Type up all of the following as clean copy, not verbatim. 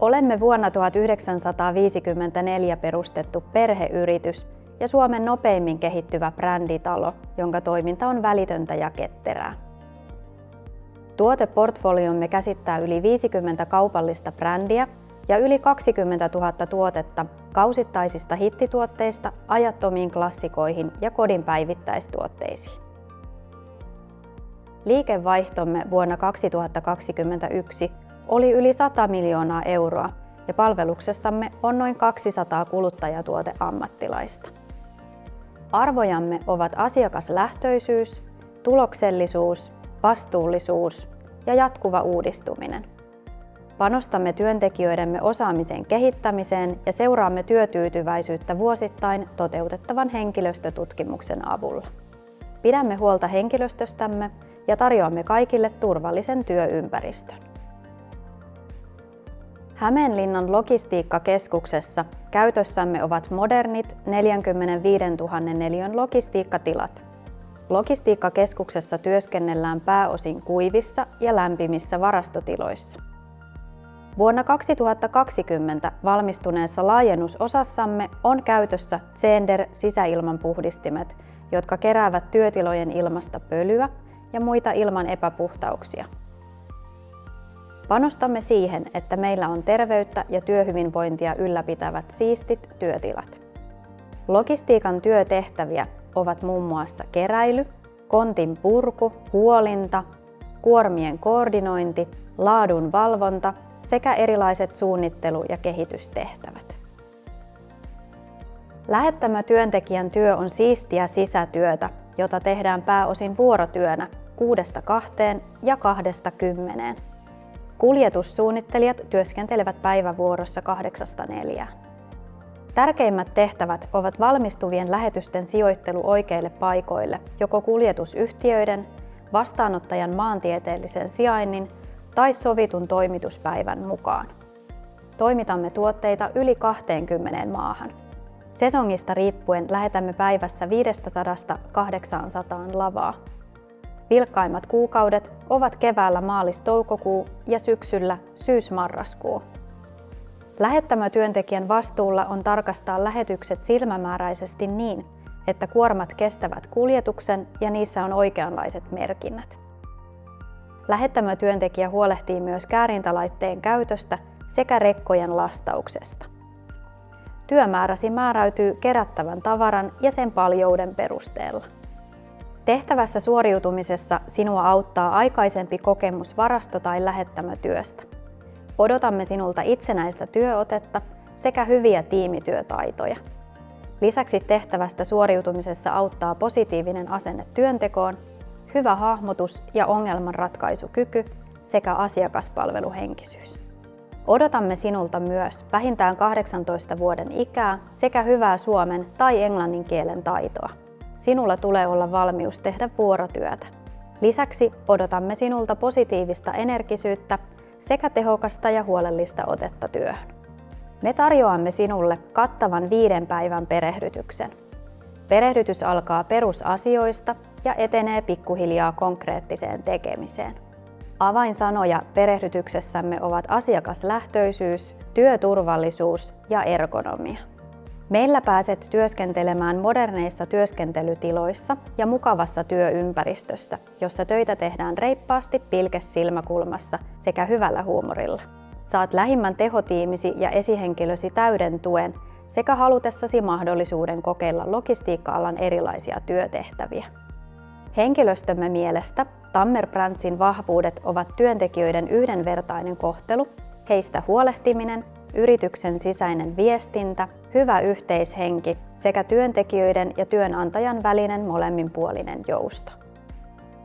Olemme vuonna 1954 perustettu perheyritys ja Suomen nopeimmin kehittyvä bränditalo, jonka toiminta on välitöntä ja ketterää. Tuoteportfoliomme käsittää yli 50 kaupallista brändiä ja yli 20 000 tuotetta kausittaisista hittituotteista ajattomiin klassikoihin ja kodin päivittäistuotteisiin. Liikevaihtomme vuonna 2021 oli yli 100 miljoonaa euroa ja palveluksessamme on noin 200 kuluttajatuoteammattilaista. Arvojamme ovat asiakaslähtöisyys, tuloksellisuus, vastuullisuus ja jatkuva uudistuminen. Panostamme työntekijöidemme osaamisen kehittämiseen ja seuraamme työtyytyväisyyttä vuosittain toteutettavan henkilöstötutkimuksen avulla. Pidämme huolta henkilöstöstämme ja tarjoamme kaikille turvallisen työympäristön. Hämeenlinnan logistiikkakeskuksessa käytössämme ovat modernit 45 000 neliön logistiikkatilat. Logistiikkakeskuksessa työskennellään pääosin kuivissa ja lämpimissä varastotiloissa. Vuonna 2020 valmistuneessa laajennusosassamme on käytössä Zehnder sisäilmanpuhdistimet, jotka keräävät työtilojen ilmasta pölyä ja muita ilman epäpuhtauksia. Panostamme siihen, että meillä on terveyttä ja työhyvinvointia ylläpitävät siistit työtilat. Logistiikan työtehtäviä ovat muun muassa keräily, kontin purku, huolinta, kuormien koordinointi, laadun valvonta sekä erilaiset suunnittelu- ja kehitystehtävät. Lähettämötyöntekijän työ on siistiä sisätyötä, jota tehdään pääosin vuorotyönä 6–2 ja 2–10. Kuljetussuunnittelijat työskentelevät päivävuorossa 8–4. Tärkeimmät tehtävät ovat valmistuvien lähetysten sijoittelu oikeille paikoille, joko kuljetusyhtiöiden, vastaanottajan maantieteellisen sijainnin tai sovitun toimituspäivän mukaan. Toimitamme tuotteita yli 20 maahan. Sesongista riippuen lähetämme päivässä 500–800 lavaa. Vilkkaimmat kuukaudet ovat keväällä maalis-toukokuu ja syksyllä syys-marraskuu. Lähettämötyöntekijän vastuulla on tarkastaa lähetykset silmämääräisesti niin, että kuormat kestävät kuljetuksen ja niissä on oikeanlaiset merkinnät. Lähettämötyöntekijä huolehtii myös käärintälaitteen käytöstä sekä rekkojen lastauksesta. Työmääräsi määräytyy kerättävän tavaran ja sen paljouden perusteella. Tehtävässä suoriutumisessa sinua auttaa aikaisempi kokemus varasto- tai lähettämötyöstä. Odotamme sinulta itsenäistä työotetta sekä hyviä tiimityötaitoja. Lisäksi tehtävästä suoriutumisessa auttaa positiivinen asenne työntekoon, hyvä hahmotus- ja ongelmanratkaisukyky sekä asiakaspalveluhenkisyys. Odotamme sinulta myös vähintään 18 vuoden ikää sekä hyvää suomen tai englannin kielen taitoa. Sinulla tulee olla valmius tehdä vuorotyötä. Lisäksi odotamme sinulta positiivista energisyyttä sekä tehokasta ja huolellista otetta työhön. Me tarjoamme sinulle kattavan 5 päivän perehdytyksen. Perehdytys alkaa perusasioista ja etenee pikkuhiljaa konkreettiseen tekemiseen. Avainsanoja perehdytyksessämme ovat asiakaslähtöisyys, työturvallisuus ja ergonomia. Meillä pääset työskentelemään moderneissa työskentelytiloissa ja mukavassa työympäristössä, jossa töitä tehdään reippaasti pilkes silmäkulmassa sekä hyvällä huumorilla. Saat lähimmän tehotiimisi ja esihenkilösi täyden tuen sekä halutessasi mahdollisuuden kokeilla logistiikka-alan erilaisia työtehtäviä. Henkilöstömme mielestä Tammer Brandsin vahvuudet ovat työntekijöiden yhdenvertainen kohtelu, heistä huolehtiminen, yrityksen sisäinen viestintä, hyvä yhteishenki sekä työntekijöiden ja työnantajan välinen molemminpuolinen jousto.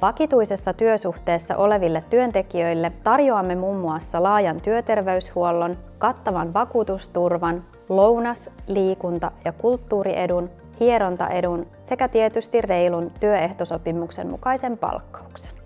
Vakituisessa työsuhteessa oleville työntekijöille tarjoamme muun muassa laajan työterveyshuollon, kattavan vakuutusturvan, lounas-, liikunta- ja kulttuuriedun, hierontaedun sekä tietysti reilun työehtosopimuksen mukaisen palkkauksen.